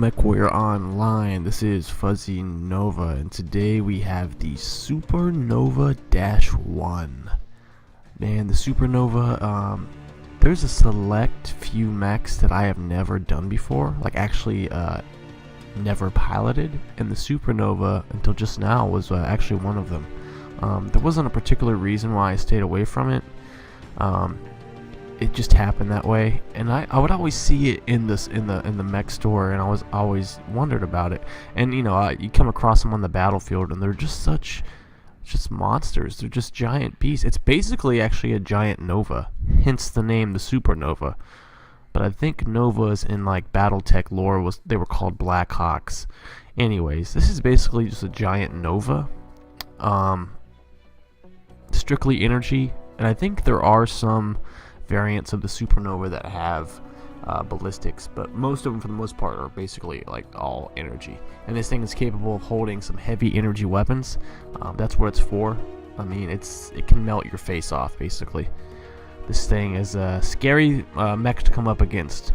MechWarrior Online. This is Fuzzy Nova, and today we have the SuperNova-1. Man, the SuperNova, there's a select few mechs that I have never done before, like actually never piloted, and the SuperNova, until just now, was actually one of them. There wasn't a particular reason why I stayed away from it. It just happened that way, and I would always see it in the mech store, and I was always wondered about it. And you know, you come across them on the battlefield, and they're just monsters. They're just giant beasts. It's basically actually a giant Nova, hence the name the SuperNova. But I think Novas in like BattleTech lore they were called Blackhawks. Anyways, this is basically just a giant Nova, strictly energy, and I think there are some variants of the SuperNova that have ballistics, but most of them for the most part are basically like all energy. And this thing is capable of holding some heavy energy weapons. That's what it's for. I mean, it can melt your face off basically. This thing is a scary mech to come up against,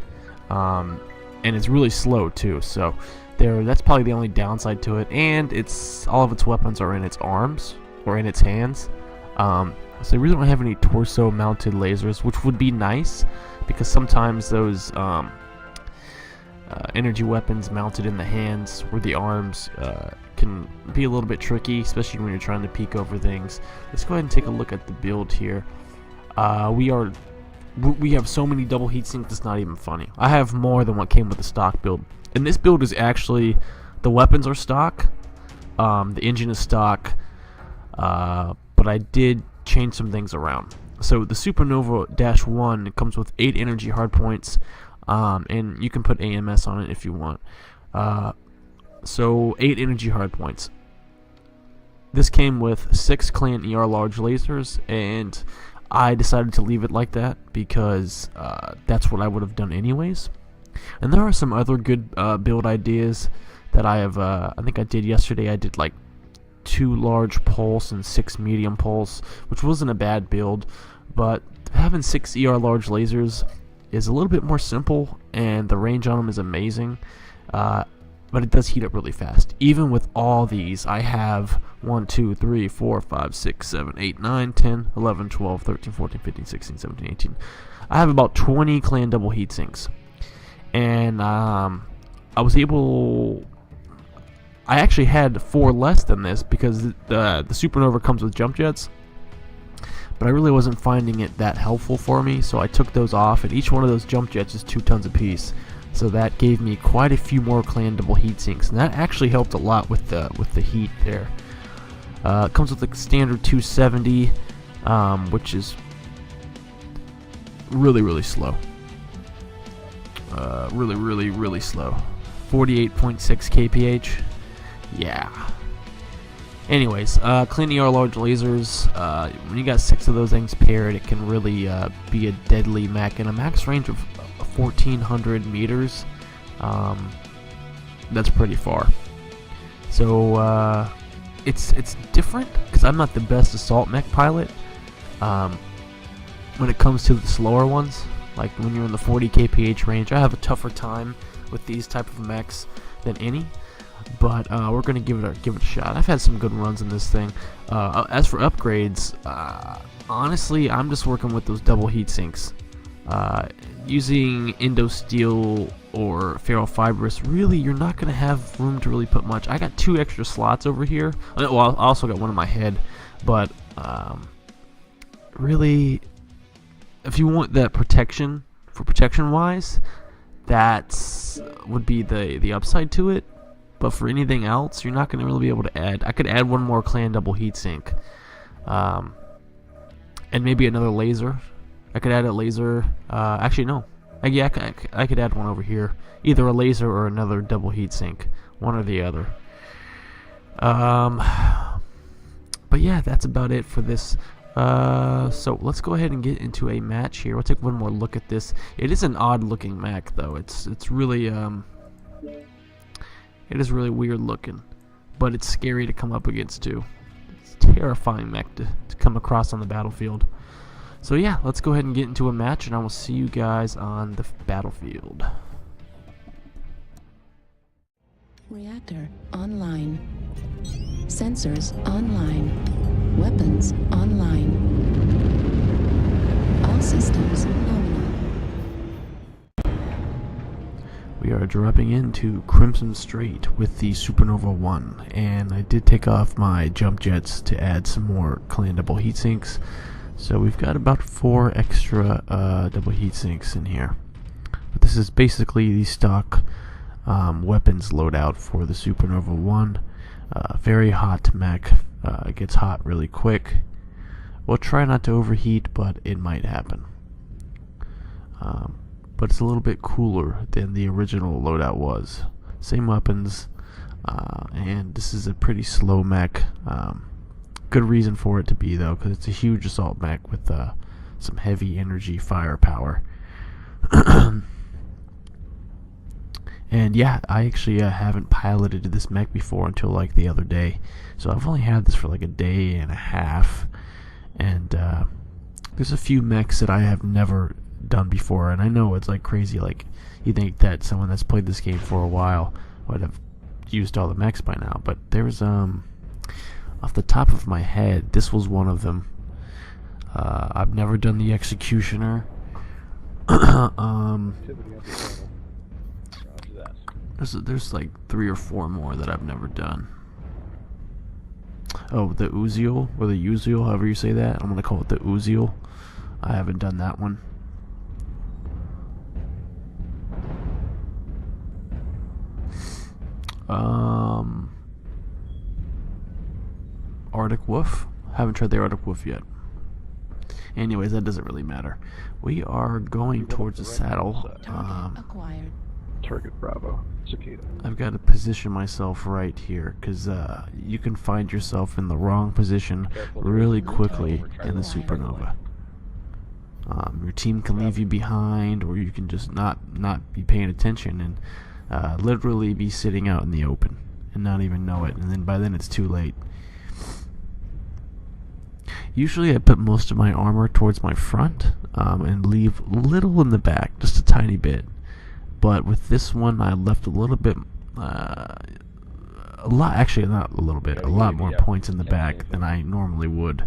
and it's really slow too, so that's probably the only downside to it. And all of its weapons are in its arms or in its hands. So they really don't have any torso-mounted lasers, which would be nice, because sometimes those energy weapons mounted in the hands or the arms can be a little bit tricky, especially when you're trying to peek over things. Let's go ahead and take a look at the build here. We have so many double heat sinks, it's not even funny. I have more than what came with the stock build. And this build is actually, the weapons are stock, the engine is stock, but I did change some things around. So the SuperNova-1 comes with 8 energy hardpoints, and you can put AMS on it if you want. So 8 energy hardpoints. This came with 6 Clan ER large lasers, and I decided to leave it like that because that's what I would have done anyways. And there are some other good build ideas that I have. I think I did yesterday. I did like 2 large pulse and 6 medium pulse, which wasn't a bad build, but having 6 ER large lasers is a little bit more simple, and the range on them is amazing, but it does heat up really fast. Even with all these, I have 1, 2, 3, 4, 5, 6, 7, 8, 9, 10, 11, 12, 13, 14, 15, 16, 17, 18. I have about 20 clan double heat sinks, and I actually had 4 less than this because the SuperNova comes with jump jets, but I really wasn't finding it that helpful for me, so I took those off, and each one of those jump jets is 2 tons apiece. So that gave me quite a few more clan double heat sinks, and that actually helped a lot with the heat there. It comes with the standard 270, which is really slow. Really slow. 48.6 kph. Yeah. Anyways, clean ER large lasers. When you got 6 of those things paired, it can really be a deadly mech. And a max range of 1,400 meters. That's pretty far. So it's different because I'm not the best assault mech pilot. When it comes to the slower ones, like when you're in the 40 kph range, I have a tougher time with these type of mechs than any. But we're gonna give it a shot. I've had some good runs in this thing. As for upgrades, honestly, I'm just working with those double heat sinks. Using Indosteel or Ferrofibrous, really, you're not gonna have room to really put much. I got 2 extra slots over here. Well, I also got one in my head, but really, if you want that protection, for protection-wise, that would be the upside to it. But for anything else, you're not going to really be able to add. I could add 1 more clan double heatsink, and maybe another laser. I could add a laser. Actually, no. I could add one over here. Either a laser or another double heatsink, one or the other. But yeah, that's about it for this. So let's go ahead and get into a match here. We'll take one more look at this. It is an odd-looking mech, though. It's really It is really weird looking, but it's scary to come up against too. It's a terrifying mech to come across on the battlefield. So yeah, let's go ahead and get into a match, and I will see you guys on the battlefield. Reactor online. Sensors online. Weapons online. All systems nominal. We are dropping into Crimson Strait with the SuperNova 1, and I did take off my jump jets to add some more clan double heat sinks. So we've got about 4 extra double heat sinks in here. But this is basically the stock weapons loadout for the SuperNova 1. Very hot mech. It gets hot really quick. We'll try not to overheat, but it might happen. But it's a little bit cooler than the original loadout was. Same weapons, and this is a pretty slow mech. Good reason for it to be, though, because it's a huge assault mech with some heavy energy firepower. And yeah, I actually haven't piloted this mech before until like the other day. So I've only had this for like a day and a half. And there's a few mechs that I have never done before, and I know it's like crazy. Like, you think that someone that's played this game for a while would have used all the mechs by now, but there's off the top of my head, this was one of them. I've never done the Executioner. There's like 3 or 4 more that I've never done. Oh, the Uziel, or the Uziel, however you say that. I'm gonna call it the Uziel. I haven't done that one. Arctic Wolf. Haven't tried the Arctic Wolf yet. Anyways, that doesn't really matter. We are going towards the saddle. Acquired. Target Bravo, Cicada. I've got to position myself right here, because you can find yourself in the wrong position really quickly in the SuperNova. Your team can leave you behind, or you can just not be paying attention and literally be sitting out in the open and not even know it, and then by then it's too late. Usually I put most of my armor towards my front and leave little in the back, just a tiny bit. But with this one, I left a little bit, a lot, actually not a little bit, a lot more points in the back than I normally would.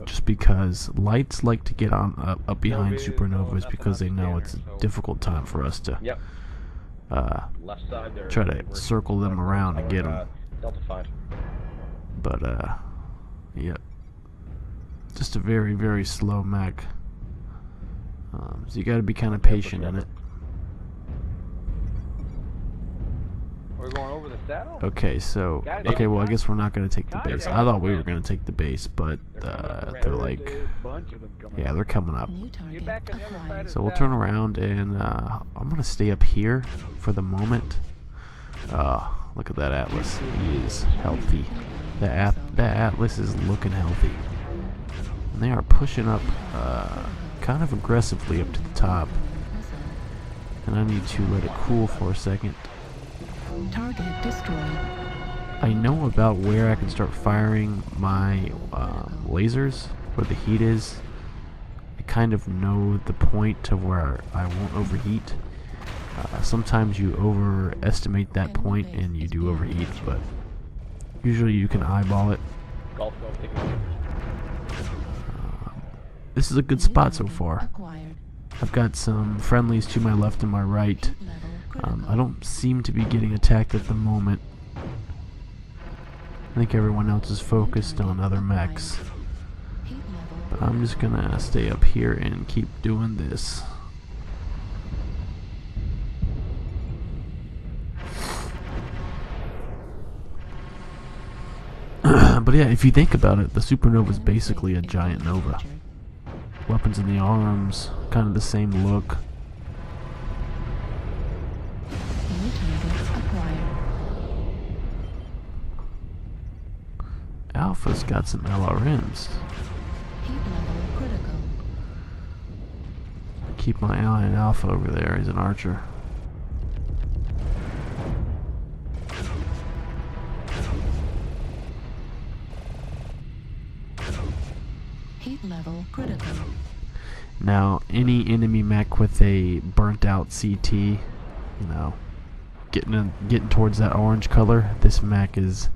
Just because lights like to get on up behind SuperNovas because they know it's a difficult time for us to try to circle them around and get them. But yeah, just a very, very slow mech. So you got to be kind of patient in it. We're going over the saddle? Okay, so well, I guess we're not going to take the base. I thought we were going to take the base, but they're like, yeah, they're coming up. So we'll turn around, and I'm going to stay up here for the moment. Look at that Atlas. He is healthy. That Atlas is looking healthy. And they are pushing up kind of aggressively up to the top. And I need to let it cool for a second. Target destroyed. I know about where I can start firing my lasers, where the heat is. I kind of know the point of where I won't overheat. Sometimes you overestimate that point and you do overheat, but usually you can eyeball it. This is a good spot so far. I've got some friendlies to my left and my right. I don't seem to be getting attacked at the moment. I think everyone else is focused on other mechs. But I'm just gonna stay up here and keep doing this. But yeah, if you think about it, the SuperNova is basically a giant nova. Weapons in the arms, kind of the same look. Alpha's got some LRMs. Keep my eye on Alpha over there. He's an archer. Heat level critical. Now, any enemy mech with a burnt out CT, you know, getting towards that orange color, this mech is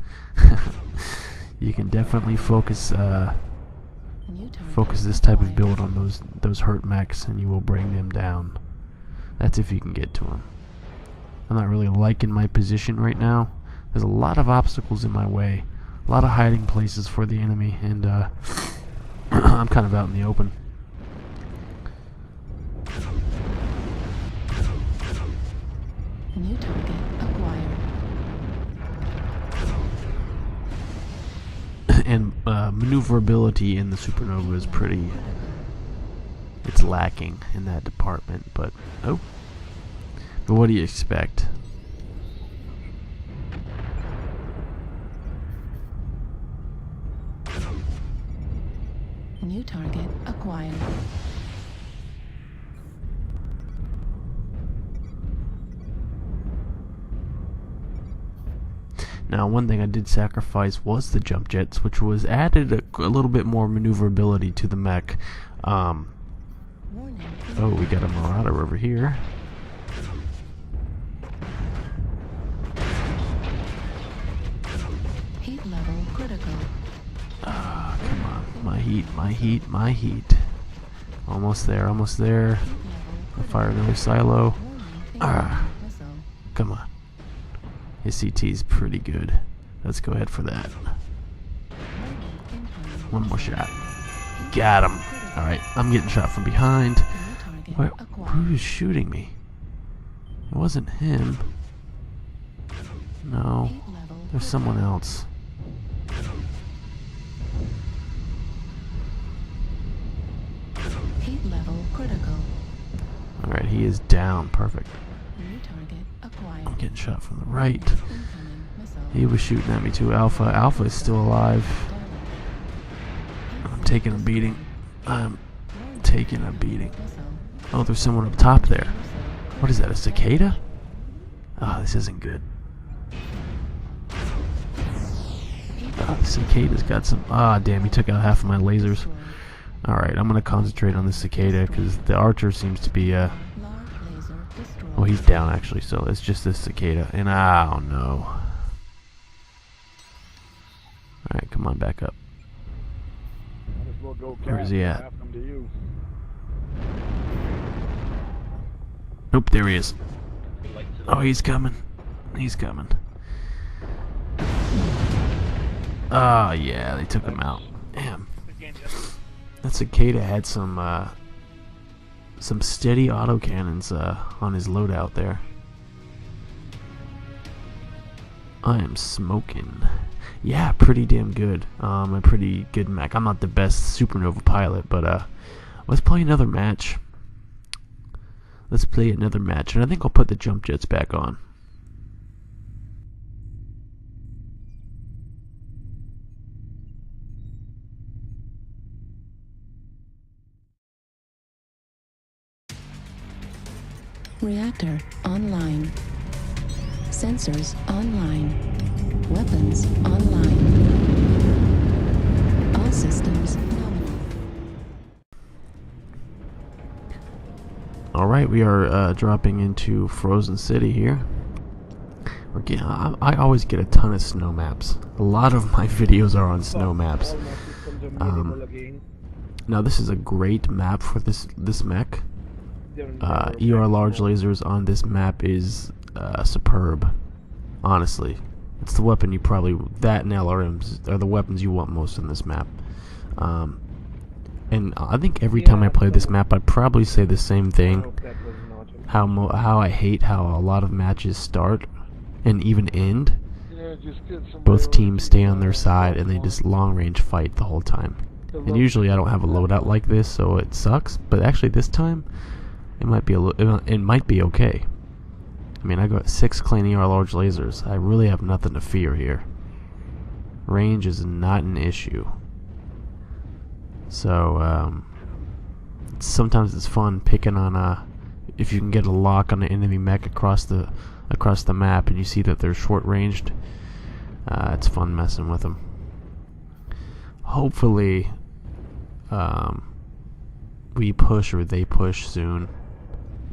you can definitely focus New target focus this type of acquired. build on those hurt mechs, and you will bring them down. That's if you can get to them. I'm not really liking my position right now. There's a lot of obstacles in my way, a lot of hiding places for the enemy, and I'm kind of out in the open. New target acquired. And maneuverability in the SuperNova is pretty... it's lacking in that department, but... oh. But what do you expect? New target acquired. Now, one thing I did sacrifice was the jump jets, which was added a little bit more maneuverability to the mech. Warning. Oh, we got a Marauder over here. Heat level critical. Ah, come on. My heat, my heat, my heat. Almost there, almost there. Heat level I'll critical. fire another silo. Warning. Ah. Incoming missile. Come on. His CT's pretty good. Let's go ahead for that. Warning. Incoming One more missile. shot. Got him. Alright, I'm getting shot from behind. New target Where, acquired. who's shooting me? It wasn't him. No. Heat level There's someone else. Heat level critical. Alright, he is down. Perfect. New target acquired. I'm getting shot from the right. Incoming missile. He was shooting at me too. Alpha. Alpha is still alive. I'm taking a beating. I'm taking a beating. Missile. Oh, there's someone up top there. Missile. What is that, a cicada? Ah, this isn't good. Ah, the cicada's got some... ah, damn, he took out half of my lasers. Alright, I'm gonna concentrate on this cicada, because the archer seems to be, Large laser destroyed. oh, he's down, actually, so it's just this cicada. And, oh, no. Alright, come on, back up. Might as well go Where's he at? Half them to you. Nope, there he is. Oh, he's coming. He's coming. Ah, yeah, they took him out. Damn. That cicada had some steady autocannons on his loadout there. I am smoking. Yeah, pretty damn good. A pretty good mech. I'm not the best SuperNova pilot, but let's play another match. Let's play another match, and I think I'll put the jump jets back on. Reactor online. Sensors online. Weapons online. All systems nominal. Alright, we are dropping into Frozen City here. We're getting, I always get a ton of snow maps. A lot of my videos are on snow maps. All my systems are minimal again. Now this is a great map for this mech. They're ER large lasers on this map is superb. Honestly, it's the weapon you probably, that and LRMs are the weapons you want most in this map. And I think every time I play this map, I probably say the same I thing. hope that was not him. How I hate how a lot of matches start and even end. Yeah, just get somebody Both else teams to stay do on their that. side and they just long range fight the whole time. And usually I don't have a loadout like this, so it sucks. But actually this time, it might be it might be okay. I mean, I got 6 clean ER large lasers. I really have nothing to fear here. Range is not an issue. So sometimes it's fun picking on if you can get a lock on an enemy mech across the map and you see that they're short ranged. It's fun messing with them. Hopefully, we push or they push soon.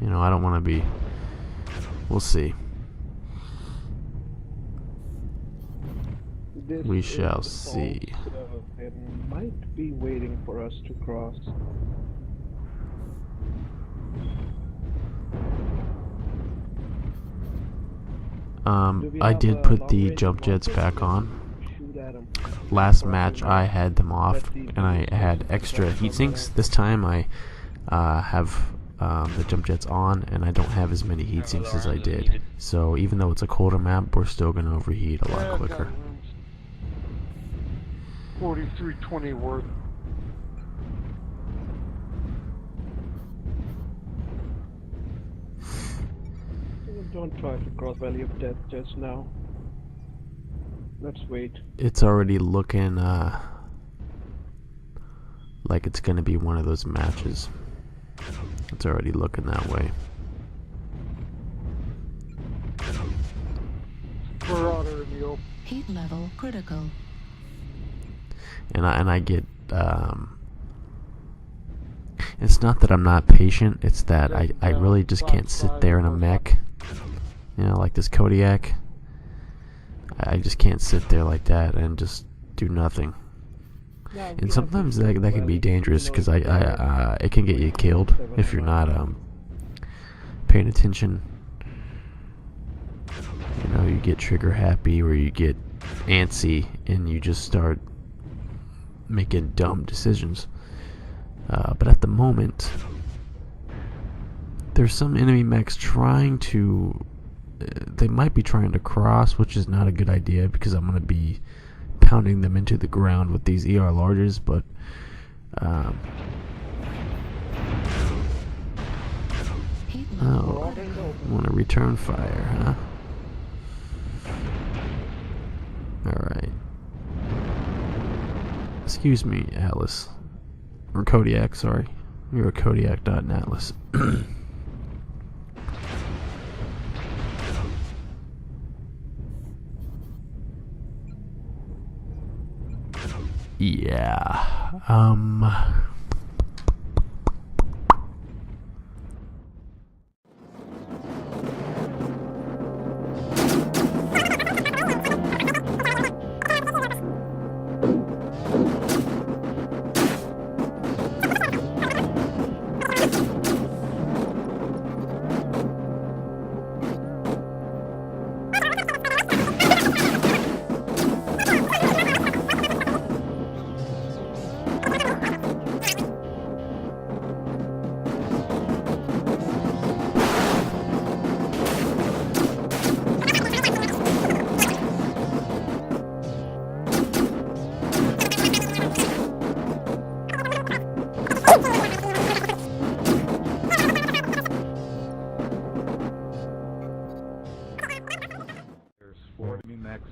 You know, I don't want to be... we'll see. This We is shall the salt, see. so it might be waiting for us to cross. Do we I have did a put the long-range jump jets advantage? back on. Shoot at 'em. Last match I had them off, Let's see if and I we had can extra cross heat over sinks. that. This time I have the jump jets on, and I don't have as many heat sinks as I did. So even though it's a colder map, we're still going to overheat a lot quicker. 4320 worth. Don't try to cross Valley of Death just now. Let's wait. It's already looking like it's going to be one of those matches. It's already looking that way. Marauder in the open. Heat level critical. And I get it's not that I'm not patient, it's that I really just can't sit there in a mech, you know, like this Kodiak. I just can't sit there like that and just do nothing. And sometimes that can be dangerous, because it can get you killed if you're not paying attention. You know, you get trigger happy, or you get antsy and you just start making dumb decisions. But at the moment, there's some enemy mechs trying to they might be trying to cross, which is not a good idea, because I'm going to be pounding them into the ground with these ER larges. But Heat level oh, critical. want to return fire, huh? Alright. Excuse me, Atlas. Or Kodiak, sorry. You're a Kodiak, not an Atlas. Yeah.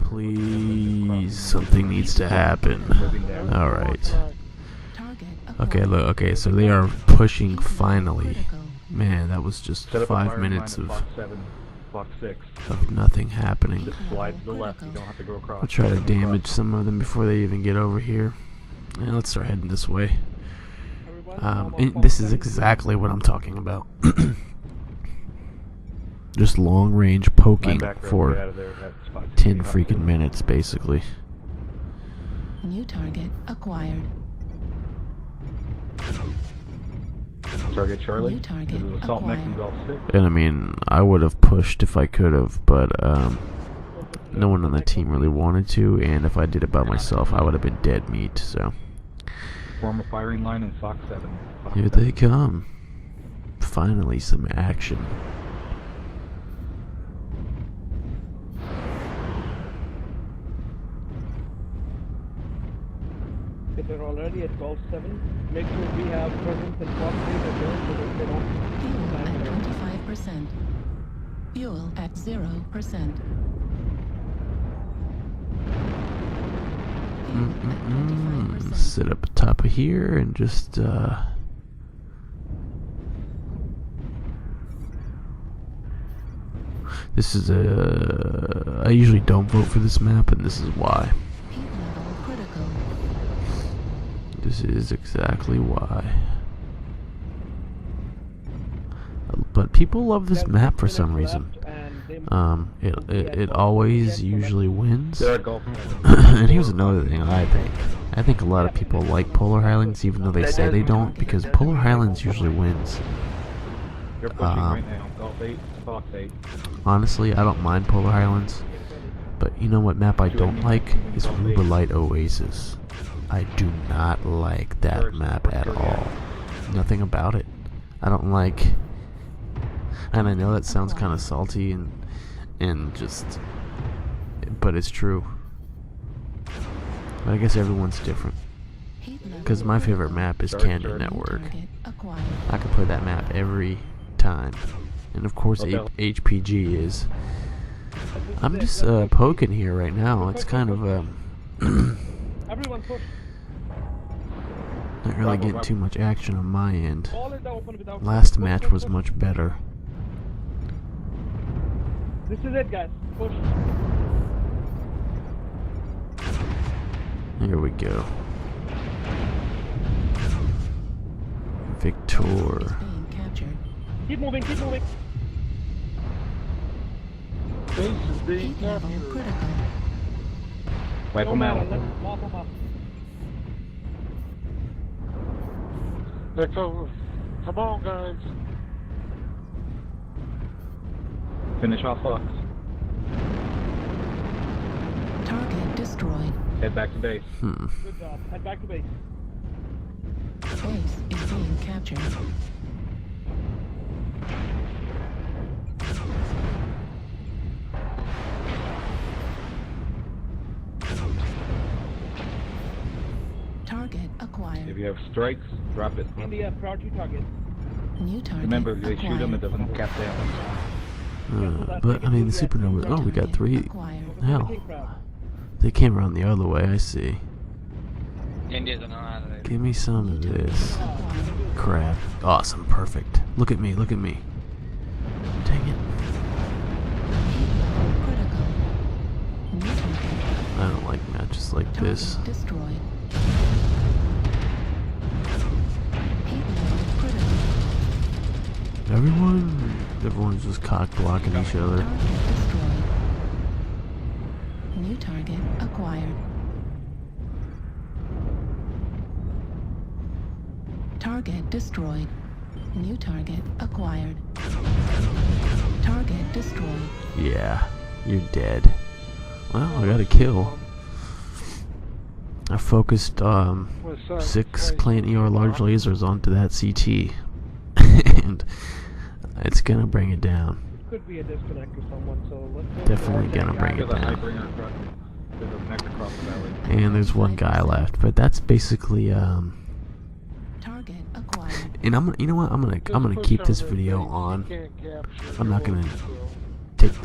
Please, something needs to happen. Alright. Target Okay, acquired. look, okay, so they are pushing Heat level finally. critical. Man, that was just Set up a 5 firing minutes line at of Fox 7, Fox 6. nothing happening. Just slide to the left. You don't have to go across. I'll try to damage some of them before they even get over here. And let's start heading this way. And this is exactly what I'm talking about. Just long range Line poking back row, get for out of there. That's spot 10 2. freaking minutes, basically. New target acquired. Target Charlie. New target This is Assault Mech acquired. Golf 6. And I mean, I would have pushed if I could have, but no one on the team really wanted to, and if I did it by myself, I would have been dead meat, so. Form a firing line in Fox 7. Fox Here 7. they come. Finally, some action. If they're already at Golf 7, make sure we have presence in Fox 8 as well, so that they don't... Fuel at 25%. Fuel at 0%. Fuel at 25%. Sit up top of here and just this is I usually don't vote for this map, and this is why. Heat level critical. This is exactly why. But people love this map for some reason. It always usually wins. There are golf. And here's another thing I think a lot of people like Polar Highlands even though they say they don't, because Polar Highlands usually wins. You're pushing right now. Golf 8, Fox 8. Honestly, I don't mind Polar Highlands, but you know what map I don't like is Rubelite Oasis. I do not like that map at all. Nothing about it. I don't like, and I know that sounds kind of salty and just, but it's true. But I guess everyone's different. Because my favorite map is Candid Network. I can play that map every time. And of course HPG is. I'm just poking here right now. It's kind of Everyone push. not really getting too much action on my end. All is open without. Last match was much better. This is it, guys. Push. Here we go. Victoire. Is being captured. Keep moving. Keep moving. Base is being Heat level captured. critical. Wipe No them matter. out. Let's mop them up. Let's over. Come on, guys. Finish off Fox. Target destroyed. Head back to base. Hmm. Good job. Head back to base. Base is being captured. Target acquired. If you have strikes, drop it. India, priority target. New target Remember, if they shoot them, it acquired. doesn't cap them. But I mean the Supernova. Oh, we got 3. Acquired. Hell, they came around the other way. I see. India's on another. Give me some of this Acquired. crap. Awesome, perfect. Look at me, look at me. Dang it. Critical. New target. I don't like matches like this. Target destroyed. Heat level critical. Everyone's just cock blocking each other. Target destroyed. New target acquired. Target destroyed. New target acquired. Target destroyed. Yeah, you're dead. Well, I got a kill. I focused What's up? 6 plant ER large lasers onto that CT, and it's gonna bring it down. Could be a disconnect to someone, so let's. Definitely gonna bring it There's a high down. bringer across. There's a neck across the valley. And there's one guy left, but that's basically Target acquired. And you know what? I'm gonna keep this video on. I'm not gonna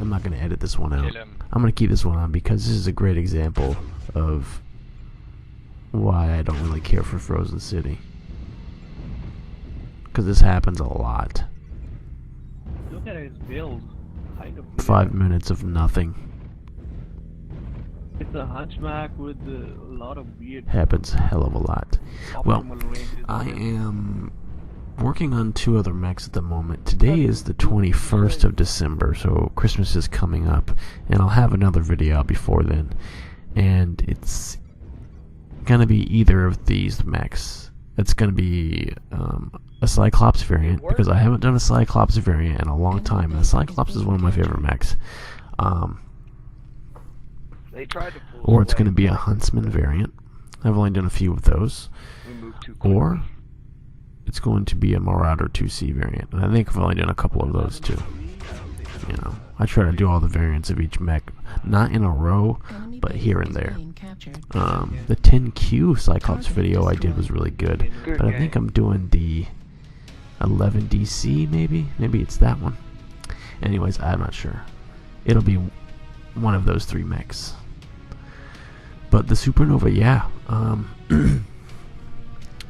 I'm not gonna edit this one out. Kill him. I'm gonna keep this one on because this is a great example of why I don't really care for Frozen City. Because this happens a lot. Look at his build. Kind of. 5 minutes of nothing It's a hunchback with a lot of weird. happens a hell of a lot. Well, optimal ranges. I am working on 2 other mechs at the moment. Today is the 21st of December, so Christmas is coming up, and I'll have another video out before then. And it's gonna be either of these mechs. It's gonna be a Cyclops variant, because I haven't done a Cyclops variant in a long time, and the Cyclops is one of my favorite mechs. They tried to pull Or it's away. gonna be a Huntsman variant. I've only done a few of those. We moved too quick. Or it's going to be a Marauder 2C variant, and I think I've only done a couple of those too. You know, I try to do all the variants of each mech, not in a row, Enemy but base here and is there. being captured. The 10Q Cyclops video I did was really good, but I think I'm doing the 11DC maybe it's that one. Anyways, I'm not sure. It'll be one of those 3 mechs. But the Supernova, yeah,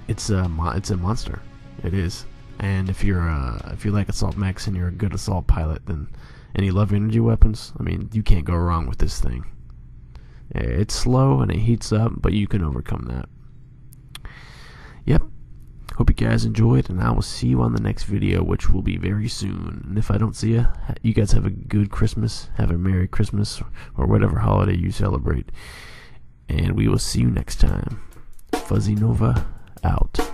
it's a monster. It is. And if you like assault mechs and you're a good assault pilot, then and you love energy weapons, I mean, you can't go wrong with this thing. It's slow and it heats up, but you can overcome that. Yep. Hope you guys enjoyed, and I will see you on the next video, which will be very soon. And if I don't see you, you guys have a good Christmas, have a Merry Christmas, or whatever holiday you celebrate. And we will see you next time. Fuzzy Nova out.